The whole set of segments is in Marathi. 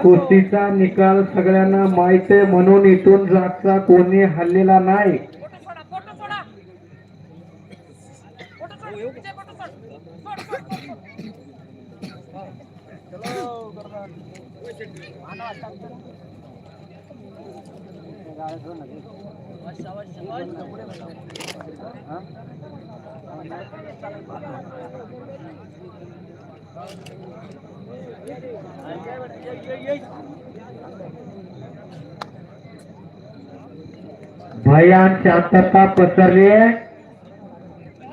कुस्तीचा निकाल सगळ्यांना माहित आहे म्हणून इथून जागचा कोणी हल्लेला नाही. भयान शांतता पसरली आहे.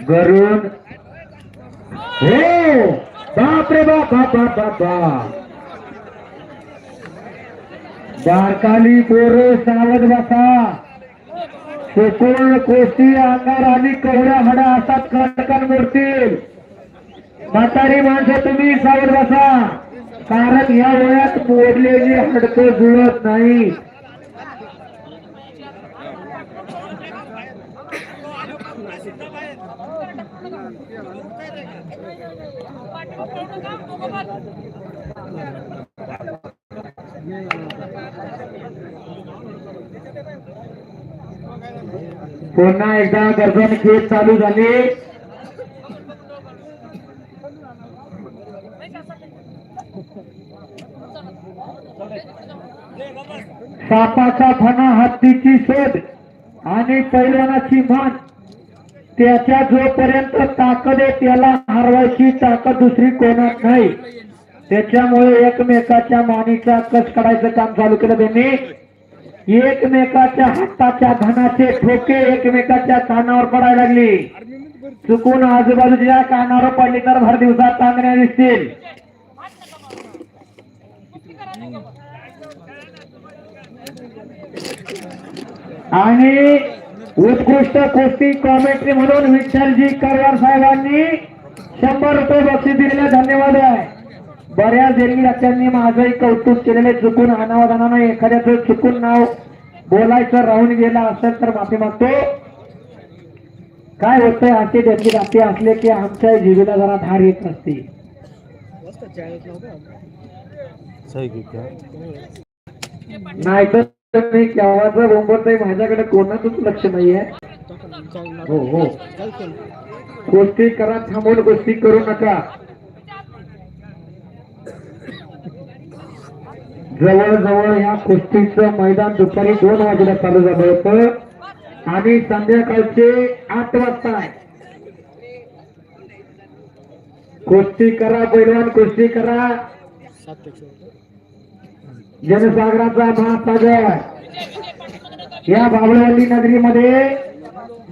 गरुड हो बाप रे बाप बाप बाप बाप बाप. बारकाली पोरं सावध बसा. चुकून कुस्ती अंगार आणि कवड्या हडा असतात कडकन मोडतील. म्हातारी माणसं तुम्ही सावध बसा, कारण या वयात मोडलेली हडकं जुळत नाही. पुन्हा एकदा गर्जन खेळ चालू झाली. सापाचा फणा हत्तीची शोध आणि पैलवानाची मान. त्याच्या जोपर्यंत ताकद आहे त्याला हरवायची ताकद दुसरी कोणात नाही. त्याच्यामुळे एकमेकाच्या मानेचा कस काढायचं काम चालू केलं त्यांनी. एकमेकाच्या हाताच्या धनाचे ठोके एकमेकाच्या कानावर पडायला लागली. चुकून आजूबाजूच्या कानावर पडली तर भर दिवसात चांगल्या दिसतील. आणि उत्कृष्ट कुस्ती कॉमेंट्री म्हणून विठ्ठलजी करवार साहेबांनी 100 रुपये बक्षीस दिलेले धन्यवाद आहे. बऱ्याच देणगीदात्यांनी माझंही कौतुक केलेले. चुकून अनावधानानं एखाद्याचं चुकून नाव बोलायचं राहून गेला असेल तर माफी मागतो. काय होतंय असे देणगीदाते असले की आमच्या जीवेला जरा धार येत असते. नाही तर मी केव्हाचं बोंबतही माझ्याकडे कोणाचंच लक्ष नाहीये. हो हो गोष्टी करा, थांबून गोष्टी करू नका. जवळजवळ या कुस्तीचं मैदान दुपारी 2 वाजेला चालू झालं होतं आणि संध्याकाळचे 8 वाजता आहे. कुस्ती करा पैलवान, कुस्ती करा. जनसागराचा महासागर या बाबळवली नगरीमध्ये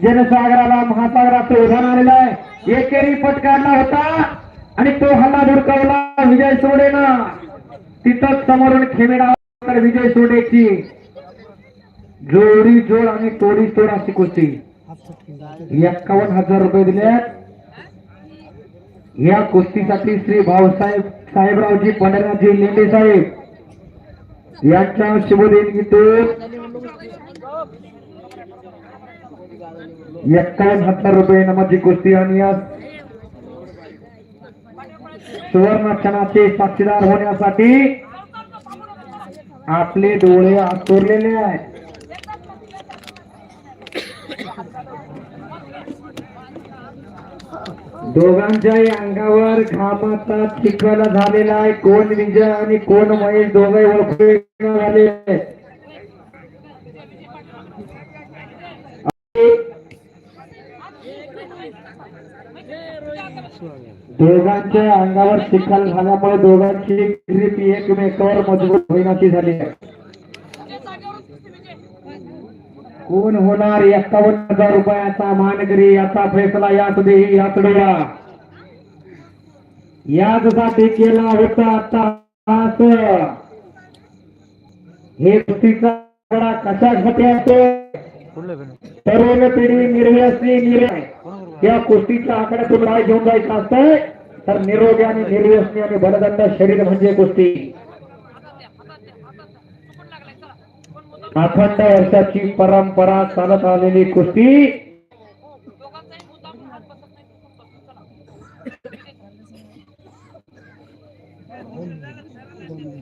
जनसागराला महासागराचं उदाहरण आलेलं आहे. एकेरी पट काढला होता आणि तो हल्ला धुडकावला विजय सोडेना. तिथंच समोरून खेमेडा तर विजय सोडेची जोडी जोड आणि तोडी तोड अशी कुस्ती. 51,000 रुपये दिलेत या कुस्तीसाठी. श्री भाऊसाहेब साहेबरावजी पंढरनाथजी लेंडे साहेब यांच्या शुभदेणगीतून 51,000 रुपये नामाची कुस्ती. आणि या सुवर्ण क्षणाचे साक्षीदार होण्यासाठी आपले डोळे आतुरलेले आहेत. दोघांच्याही अंगावर घामाचा चिखल झालेला आहे. कोण विजय आणि कोण महेश दोघे ओळखू झाले. दोघांच्या अंगावर चिखल झाल्यामुळे दोघांची ग्रीप एकमेकावर मजबूत होईनाची झाली आहे. कोण होणार 51,000 रुपयाचा मानकरी याचा फैसला याच देही याच डोळा याचसाठी केला होता. आता हे कुस्तीचा कशासाठी असतो. तरुण पिढी निर्व्यसनी निर्णय या कुस्तीच्या आकड्यातून राय घेऊन जायचं असतं. तर निरोगी आणि निर्व्यसनी आणि बलदंड शरीर म्हणजे कुस्ती. अखंड वर्षाची परंपरा चालत आलेली कुस्ती